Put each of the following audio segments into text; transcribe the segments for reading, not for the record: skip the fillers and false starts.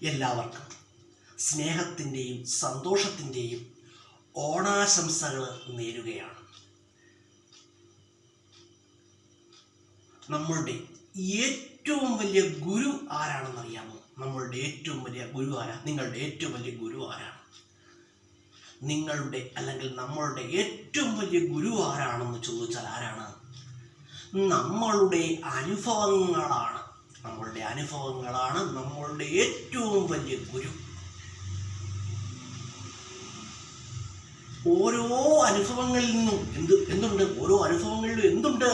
എല്ലാവർക്കും സ്നേഹത്തിൻ്റെയും സന്തോഷത്തിൻ്റെയും ഓണാശംസകൾ നേരുകയാണ്. നമ്മളുടെ ഏറ്റവും വലിയ ഗുരു ആരാണെന്നറിയാമോ? നമ്മളുടെ ഏറ്റവും വലിയ ഗുരു ആരാ? നിങ്ങളുടെ ഏറ്റവും വലിയ ഗുരു ആരാണ്? നിങ്ങളുടെ അല്ലെങ്കിൽ നമ്മളുടെ ഏറ്റവും വലിയ ഗുരു ആരാണെന്ന് ചോദിച്ചാൽ ആരാണ്? നമ്മളുടെ അനുഭവങ്ങളാണ്. നമ്മളുടെ അനുഭവങ്ങളാണ് നമ്മളുടെ ഏറ്റവും വലിയ ഗുരു. ഓരോ അനുഭവങ്ങളിൽ നിന്നും എന്തുണ്ട്? ഓരോ അനുഭവങ്ങളിലും എന്തുണ്ട്?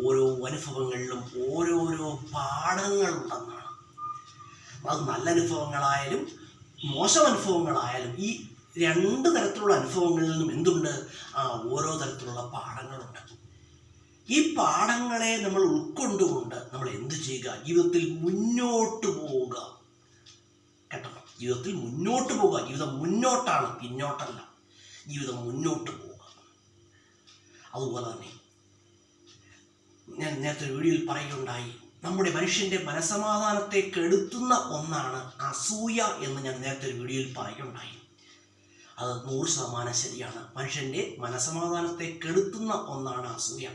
ഓരോ അനുഭവങ്ങളിലും ഓരോരോ പാഠങ്ങളുണ്ടെന്നാണ്. അത് നല്ല അനുഭവങ്ങളായാലും മോശം അനുഭവങ്ങളായാലും ഈ രണ്ട് തരത്തിലുള്ള അനുഭവങ്ങളിൽ നിന്നും എന്തുണ്ട്? ഓരോ തരത്തിലുള്ള പാഠങ്ങളുണ്ട്. ഈ പാഠങ്ങളെ നമ്മൾ ഉൾക്കൊണ്ടുകൊണ്ട് നമ്മൾ എന്ത് ചെയ്യുക? ജീവിതത്തിൽ മുന്നോട്ട് പോവുക. കേട്ടോ, ജീവിതത്തിൽ മുന്നോട്ട് പോവുക. ജീവിതം മുന്നോട്ടാണ്, പിന്നോട്ടല്ല. ജീവിതം മുന്നോട്ട് പോവുക. അതുപോലെ തന്നെ ഞാൻ നേരത്തെ വീഡിയോയിൽ പറയുകയുണ്ടായി, നമ്മുടെ മനുഷ്യൻ്റെ മനസമാധാനത്തെ കെടുത്തുന്ന ഒന്നാണ് അസൂയ എന്ന് ഞാൻ നേരത്തെ ഒരു വീഡിയോയിൽ പറയുകയുണ്ടായി. അത് 100% ശരിയാണ്. മനുഷ്യൻ്റെ മനസമാധാനത്തെ കെടുത്തുന്ന ഒന്നാണ് അസൂയ.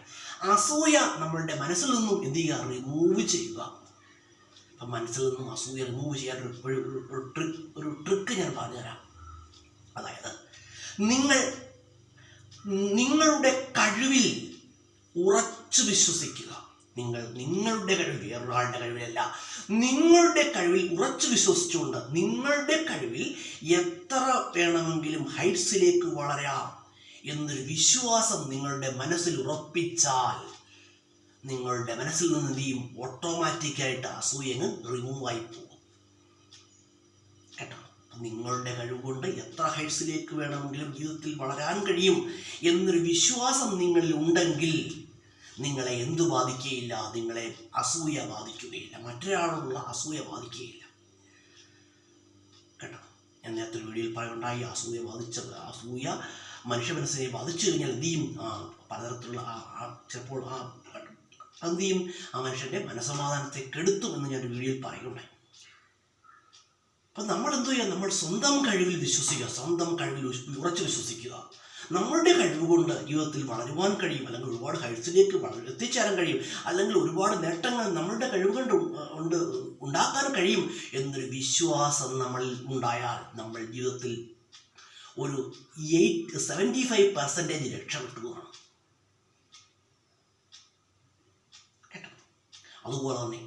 അസൂയ നമ്മളുടെ മനസ്സിൽ നിന്നും എന്ത് ചെയ്യുക? റിമൂവ് ചെയ്യുക. അപ്പം മനസ്സിൽ നിന്നും അസൂയ റിമൂവ് ചെയ്യാൻ ഒരു ട്രിക്ക് ഞാൻ പറഞ്ഞുതരാം. അതായത് നിങ്ങളുടെ കഴിവിൽ ഉറച്ചു വിശ്വസിക്കുക. നിങ്ങളുടെ കഴിവിൽ, വേറൊരാളുടെ കഴിവിലല്ല, നിങ്ങളുടെ കഴിവിൽ ഉറച്ചു വിശ്വസിച്ചുകൊണ്ട് നിങ്ങളുടെ കഴിവിൽ എത്ര വേണമെങ്കിലും ഹൈറ്റ്സിലേക്ക് വളരാം എന്നൊരു വിശ്വാസം നിങ്ങളുടെ മനസ്സിൽ ഉറപ്പിച്ചാൽ നിങ്ങളുടെ മനസ്സിൽ നിന്ന് എന്ത് ചെയ്യും? ഓട്ടോമാറ്റിക്കായിട്ട് അസൂയങ്ങ് റിമൂവ് ആയി പോകും. കേട്ടോ, നിങ്ങളുടെ കഴിവുകൊണ്ട് എത്ര ഹൈറ്റ്സിലേക്ക് വേണമെങ്കിലും ജീവിതത്തിൽ വളരാൻ കഴിയും എന്നൊരു വിശ്വാസം നിങ്ങളിൽ ഉണ്ടെങ്കിൽ നിങ്ങളെ എന്തു ബാധിക്കുകയില്ല? നിങ്ങളെ അസൂയ ബാധിക്കുകയില്ല. മറ്റൊരാളോടുള്ള അസൂയ ബാധിക്കുകയില്ല. കേട്ടോ, ഞാൻ നേരത്തെ ഒരു വീഡിയോയിൽ പറയുണ്ടായി, അസൂയ മനുഷ്യ മനസ്സിനെ ബാധിച്ചു കഴിഞ്ഞാൽ എന്ത് ചെയ്യും? പലതരത്തിലുള്ള ചിലപ്പോൾ എന്ത് ചെയ്യും? മനുഷ്യൻ്റെ മനസമാധാനത്തെ കെടുത്തുമെന്ന് ഞാൻ ഒരു വീഡിയോയിൽ പറയുന്നുണ്ടായി. അപ്പം നമ്മൾ എന്തു ചെയ്യുക? നമ്മൾ സ്വന്തം കഴിവിൽ വിശ്വസിക്കുക, സ്വന്തം കഴിവിൽ ഉറച്ചു വിശ്വസിക്കുക. നമ്മളുടെ കഴിവ് കൊണ്ട് ജീവിതത്തിൽ വളരുവാൻ കഴിയും, അല്ലെങ്കിൽ ഒരുപാട് ഹൈറ്റ്സിലേക്ക് എത്തിച്ചേരാൻ കഴിയും, അല്ലെങ്കിൽ ഒരുപാട് നേട്ടങ്ങൾ നമ്മളുടെ കഴിവ് കൊണ്ട് ഉണ്ടാക്കാൻ കഴിയും എന്നൊരു വിശ്വാസം നമ്മളിൽ ഉണ്ടായാൽ നമ്മൾ ജീവിതത്തിൽ ഒരു 75% രക്ഷപ്പെട്ടുകയാണ്. കേട്ടോ, അതുപോലെ തന്നെ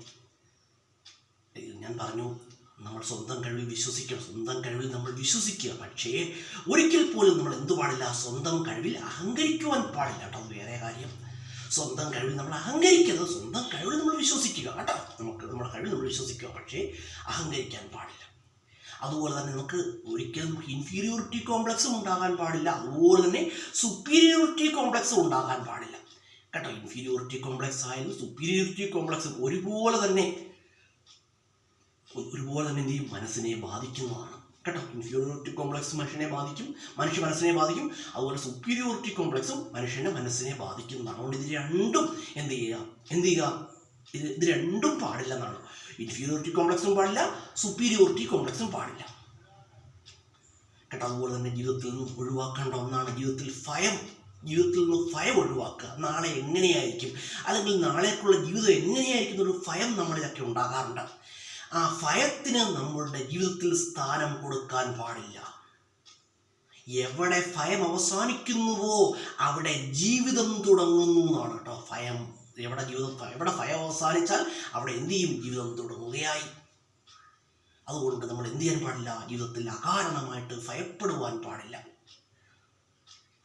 ഞാൻ പറഞ്ഞു, നമ്മൾ സ്വന്തം കഴിവിൽ വിശ്വസിക്കണം. സ്വന്തം കഴിവിൽ നമ്മൾ വിശ്വസിക്കുക. പക്ഷേ ഒരിക്കൽ പോലും നമ്മൾ എന്തു പാടില്ല? സ്വന്തം കഴിവിൽ അഹങ്കരിക്കുവാൻ പാടില്ല. കേട്ടോ, അത് വേറെ കാര്യം. സ്വന്തം കഴിവിൽ നമ്മൾ അഹങ്കരിക്കരുത്. സ്വന്തം കഴിവിൽ നമ്മൾ വിശ്വസിക്കുക. കേട്ടോ, നമ്മുടെ കഴിവിൽ നമ്മൾ വിശ്വസിക്കുക, പക്ഷേ അഹങ്കരിക്കാൻ പാടില്ല. അതുപോലെ തന്നെ നമുക്ക് ഒരിക്കലും ഇൻഫീരിയോറിറ്റി കോംപ്ലക്സും ഉണ്ടാകാൻ പാടില്ല. അതുപോലെ തന്നെ സുപ്പീരിയോറിറ്റി കോംപ്ലക്സും ഉണ്ടാകാൻ പാടില്ല. കേട്ടോ, ഇൻഫീരിയോറിറ്റി കോംപ്ലക്സ് ആയാലും സുപ്പീരിയോറിറ്റി കോംപ്ലക്സും ഒരുപോലെ തന്നെ എന്ത് ചെയ്യും? മനസ്സിനെ ബാധിക്കുന്നതാണ്. കേട്ടോ, ഇൻഫീരിയോറിറ്റി കോംപ്ലക്സ് മനുഷ്യ മനസ്സിനെ ബാധിക്കും. അതുപോലെ സുപ്പീരിയോറിറ്റി കോംപ്ലക്സും മനുഷ്യൻ്റെ മനസ്സിനെ ബാധിക്കുന്നതാണ്. അതുകൊണ്ട് ഇത് രണ്ടും എന്ത് ചെയ്യുക? ഇത് രണ്ടും പാടില്ലെന്നാണ്. ഇൻഫീരിയോറിറ്റി കോംപ്ലക്സും പാടില്ല, സുപ്പീരിയോറിറ്റി കോംപ്ലക്സും പാടില്ല. കേട്ടോ, അതുപോലെ തന്നെ ജീവിതത്തിൽ നിന്ന് ഒഴിവാക്കേണ്ട ഒന്നാണ് ജീവിതത്തിൽ നിന്ന് ഭയം ഒഴിവാക്കുക. നാളെ എങ്ങനെയായിരിക്കും, അല്ലെങ്കിൽ നാളേക്കുള്ള ജീവിതം എങ്ങനെയായിരിക്കും ഒരു ഭയം നമ്മളിലൊക്കെ ഉണ്ടാകാറുണ്ട്. ആ ഭയത്തിന് നമ്മളുടെ ജീവിതത്തിൽ സ്ഥാനം കൊടുക്കാൻ പാടില്ല. എവിടെ ഭയം അവസാനിക്കുന്നുവോ അവിടെ ജീവിതം തുടങ്ങുന്നു എന്നാണ്. കേട്ടോ, എവിടെ ഭയം അവസാനിച്ചാൽ അവിടെ എന്ത് ചെയ്യും? ജീവിതം തുടങ്ങുകയായി. അതുകൊണ്ട് നമ്മൾ എന്ത് ചെയ്യാൻ പാടില്ല? ജീവിതത്തിൽ അകാരണമായിട്ട് ഭയപ്പെടുവാൻ പാടില്ല.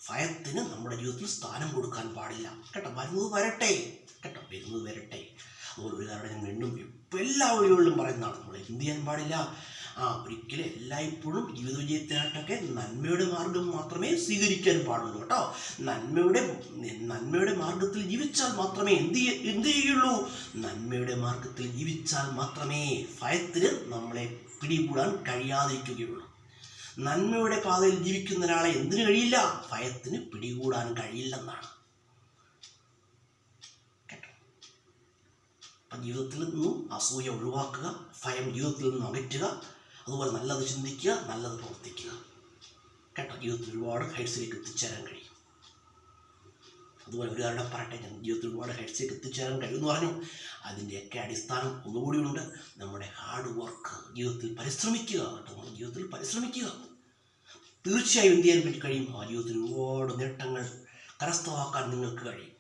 ഭയത്തിന് നമ്മുടെ ജീവിതത്തിൽ സ്ഥാനം കൊടുക്കാൻ പാടില്ല. കേട്ടോ, വരുന്നത് വരട്ടെ. അതുപോലെ ഒരു കാര്യം ഞാൻ വീണ്ടും എല്ലാ വീഡിയോകളിലും പറയുന്നതാണ്, നമ്മൾ എന്ത് ചെയ്യാൻ പാടില്ല? ഒരിക്കലും എല്ലായ്പ്പോഴും ജീവിത വിജയത്തിനായിട്ടൊക്കെ നന്മയുടെ മാർഗം മാത്രമേ സ്വീകരിക്കാൻ പാടുള്ളൂ. കേട്ടോ, നന്മയുടെ മാർഗത്തിൽ ജീവിച്ചാൽ മാത്രമേ എന്ത് ചെയ്യുള്ളൂ? നന്മയുടെ മാർഗത്തിൽ ജീവിച്ചാൽ മാത്രമേ ഭയത്തിന് നമ്മളെ പിടികൂടാൻ കഴിയാതിരിക്കുകയുള്ളൂ. നന്മയുടെ പാതയിൽ ജീവിക്കുന്ന ഒരാളെ എന്തിനു കഴിയില്ല? ഭയത്തിന് പിടികൂടാൻ കഴിയില്ലെന്നാണ്. അപ്പം ജീവിതത്തിൽ നിന്നും അസൂയ ഒഴിവാക്കുക, ഭയം ജീവിതത്തിൽ നിന്നും അകറ്റുക. അതുപോലെ നല്ലത് ചിന്തിക്കുക, നല്ലത് പ്രവർത്തിക്കുക. കേട്ടോ, ജീവിതത്തിൽ ഒരുപാട് ഹൈറ്റ്സിലേക്ക് എത്തിച്ചേരാൻ കഴിയും. അതുപോലെ ഒരു കാര്യം പറയട്ടെ, ഞാൻ ജീവിതത്തിൽ ഒരുപാട് ഹൈറ്റ്സിലേക്ക് എത്തിച്ചേരാൻ കഴിയുമെന്ന് പറഞ്ഞു. അതിൻ്റെയൊക്കെ അടിസ്ഥാനം ഒന്നുകൂടിയുണ്ട്, നമ്മുടെ ഹാർഡ് വർക്ക്. ജീവിതത്തിൽ പരിശ്രമിക്കുക കേട്ടോ, നമ്മുടെ ജീവിതത്തിൽ പരിശ്രമിക്കുക. തീർച്ചയായും എന്ത് ചെയ്യാൻ പറ്റി കഴിയും? ആ ജീവിതത്തിൽ ഒരുപാട് നേട്ടങ്ങൾ കരസ്ഥമാക്കാൻ നിങ്ങൾക്ക് കഴിയും.